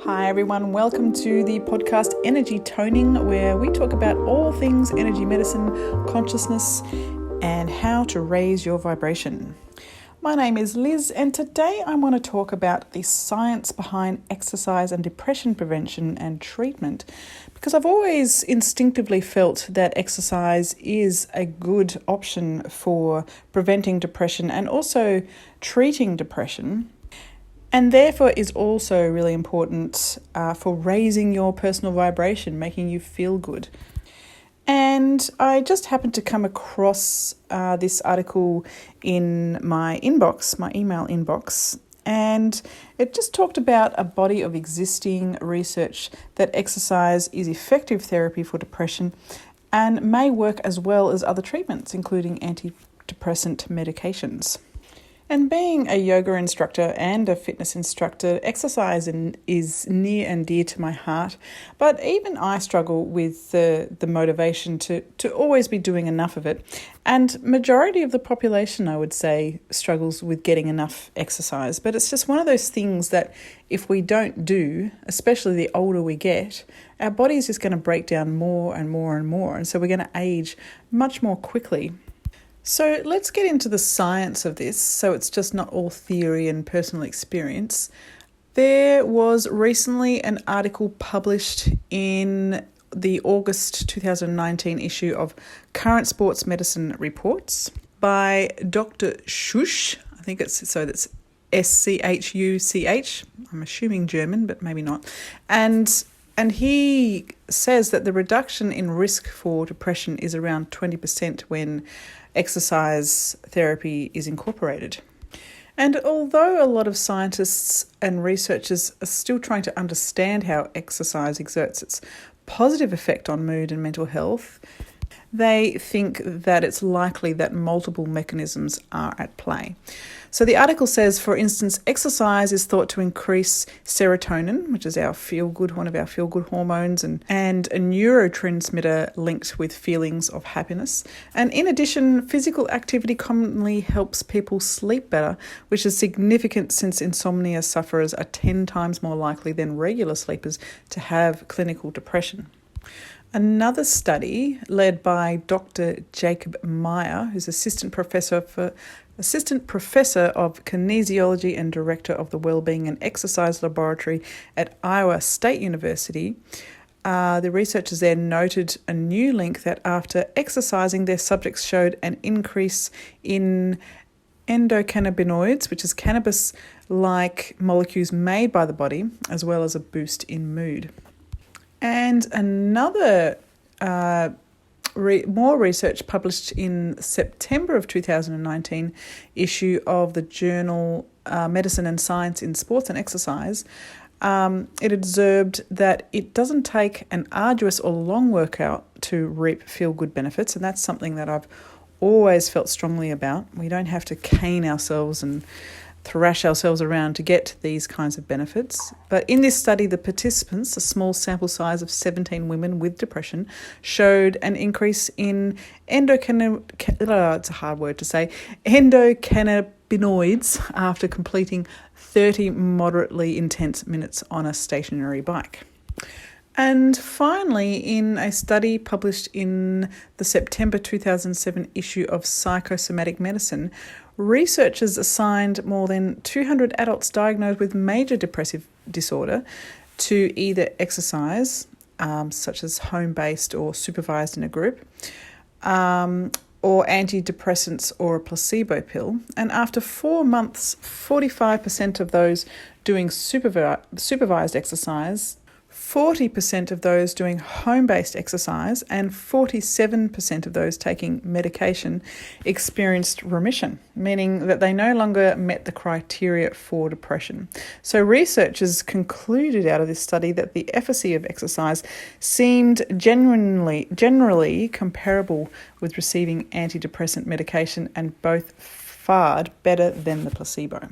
Hi everyone, welcome to the podcast Energy Toning, where we talk about all things energy medicine, consciousness, and how to raise your vibration. My name is Liz, and today I want to talk about the science behind exercise and depression prevention and treatment, because I've always instinctively felt that exercise is a good option for preventing depression and also treating depression. And therefore is also really important for raising your personal vibration, making you feel good. And I just happened to come across this article in my inbox, my email inbox, and it just talked about a body of existing research that exercise is effective therapy for depression and may work as well as other treatments, including antidepressant medications. And being a yoga instructor and a fitness instructor, exercise is near and dear to my heart. But even I struggle with the motivation to always be doing enough of it. And majority of the population, I would say, struggles with getting enough exercise. But it's just one of those things that if we don't do, especially the older we get, our body is just going to break down more and more and more. And so we're going to age much more quickly. So let's get into the science of this, so it's just not all theory and personal experience. There was recently an article published in the August 2019 issue of Current Sports Medicine Reports by Dr. Schuch. I think that's Schuch. I'm assuming German, but maybe not. And he says that the reduction in risk for depression is around 20% when exercise therapy is incorporated. And although a lot of scientists and researchers are still trying to understand how exercise exerts its positive effect on mood and mental health, they think that it's likely that multiple mechanisms are at play. So the article says, for instance, exercise is thought to increase serotonin, which is our one of our feel-good hormones, and a neurotransmitter linked with feelings of happiness. And in addition, physical activity commonly helps people sleep better, which is significant since insomnia sufferers are 10 times more likely than regular sleepers to have clinical depression. Another study led by Dr. Jacob Meyer, who's assistant professor of kinesiology and director of the Wellbeing and Exercise Laboratory at Iowa State University, the researchers there noted a new link that after exercising, their subjects showed an increase in endocannabinoids, which is cannabis-like molecules made by the body, as well as a boost in mood. And another more research published in September of 2019 issue of the journal Medicine and Science in Sports and Exercise, it observed that it doesn't take an arduous or long workout to reap feel-good benefits, and that's something that I've always felt strongly about. We don't have to cane ourselves and thrash ourselves around to get these kinds of benefits. But in this study, the participants, a small sample size of 17 women with depression, showed an increase in endocannabinoids after completing 30 moderately intense minutes on a stationary bike. And finally, in a study published in the September 2007 issue of Psychosomatic Medicine, researchers assigned more than 200 adults diagnosed with major depressive disorder to either exercise, such as home-based or supervised in a group, or antidepressants or a placebo pill. And after 4 months, 45% of those doing supervised exercise, 40% of those doing home-based exercise, and 47% of those taking medication experienced remission, meaning that they no longer met the criteria for depression. So researchers concluded out of this study that the efficacy of exercise seemed generally comparable with receiving antidepressant medication, and both fared better than the placebo.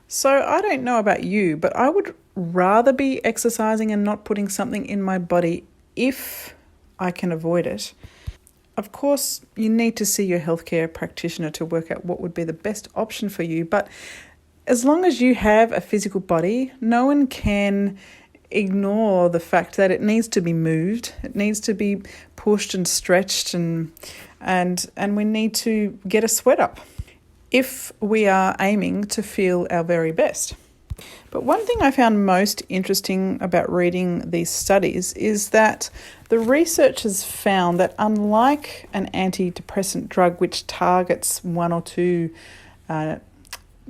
So I don't know about you, but I would rather be exercising and not putting something in my body if I can avoid it. Of course, you need to see your healthcare practitioner to work out what would be the best option for you, but as long as you have a physical body, no one can ignore the fact that it needs to be moved. It needs to be pushed and stretched, and we need to get a sweat up if we are aiming to feel our very best. But one thing I found most interesting about reading these studies is that the researchers found that unlike an antidepressant drug which targets one or two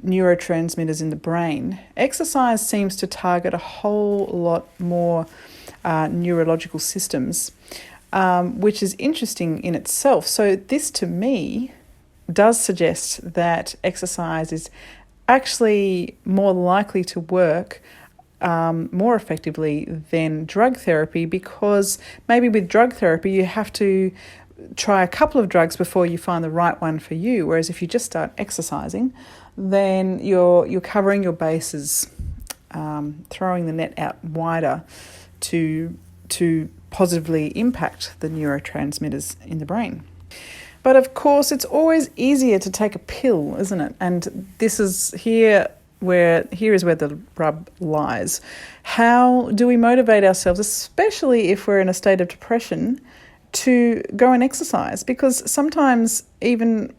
neurotransmitters in the brain, exercise seems to target a whole lot more neurological systems, which is interesting in itself. So this to me does suggest that exercise is actually more likely to work more effectively than drug therapy, because maybe with drug therapy you have to try a couple of drugs before you find the right one for you, whereas if you just start exercising, then you're covering your bases, throwing the net out wider to positively impact the neurotransmitters in the brain. But of course, it's always easier to take a pill, isn't it? And this is here is where the rub lies. How do we motivate ourselves, especially if we're in a state of depression, to go and exercise? Because sometimes even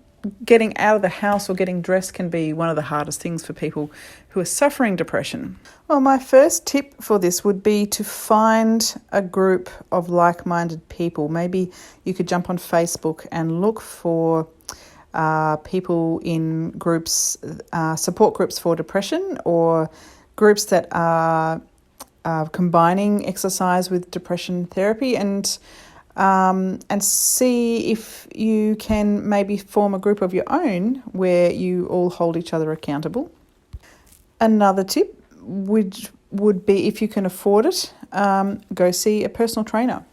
getting out of the house or getting dressed can be one of the hardest things for people who are suffering depression. Well, my first tip for this would be to find a group of like-minded people. Maybe you could jump on Facebook and look for people in groups, support groups for depression, or groups that are combining exercise with depression therapy, and see if you can maybe form a group of your own where you all hold each other accountable. Another tip would be, if you can afford it, go see a personal trainer.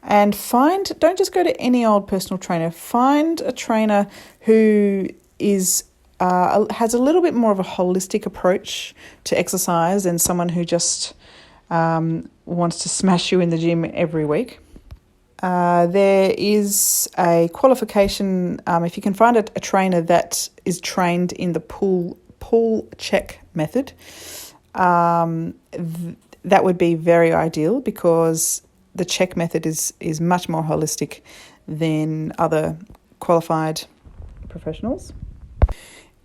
And don't just go to any old personal trainer. Find a trainer who has a little bit more of a holistic approach to exercise than someone who just wants to smash you in the gym every week. There is a qualification, if you can find a trainer that is trained in the pull check method, that would be very ideal, because the check method is much more holistic than other qualified professionals.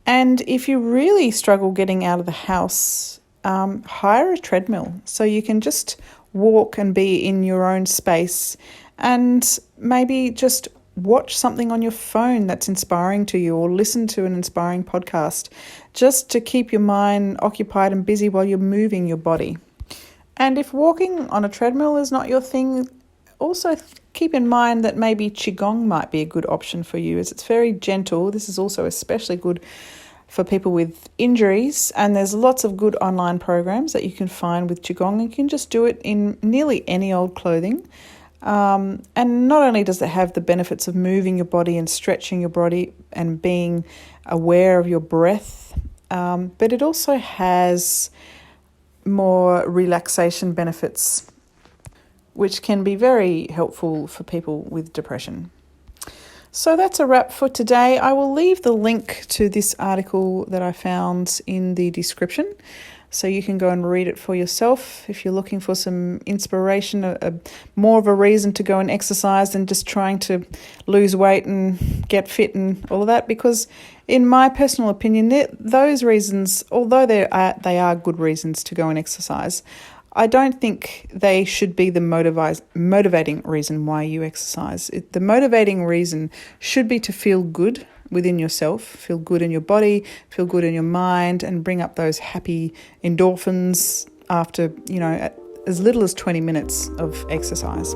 And if you really struggle getting out of the house, hire a treadmill so you can just walk and be in your own space, and maybe just watch something on your phone that's inspiring to you, or listen to an inspiring podcast, just to keep your mind occupied and busy while you're moving your body. And if walking on a treadmill is not your thing, also keep in mind that maybe Qigong might be a good option for you, as it's very gentle. This is also especially good for people with injuries, and there's lots of good online programs that you can find with Qigong. You can just do it in nearly any old clothing. And not only does it have the benefits of moving your body and stretching your body and being aware of your breath, but it also has more relaxation benefits, which can be very helpful for people with depression. So that's a wrap for today. I will leave the link to this article that I found in the description, so you can go and read it for yourself if you're looking for some inspiration, more of a reason to go and exercise than just trying to lose weight and get fit and all of that. Because in my personal opinion, those reasons, although they are good reasons to go and exercise, I don't think they should be the motivating reason why you exercise. The motivating reason should be to feel good within yourself, feel good in your body, feel good in your mind, and bring up those happy endorphins after, as little as 20 minutes of exercise.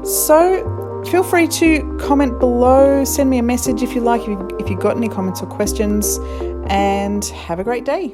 So feel free to comment below, send me a message if you like, if you've got any comments or questions, and have a great day.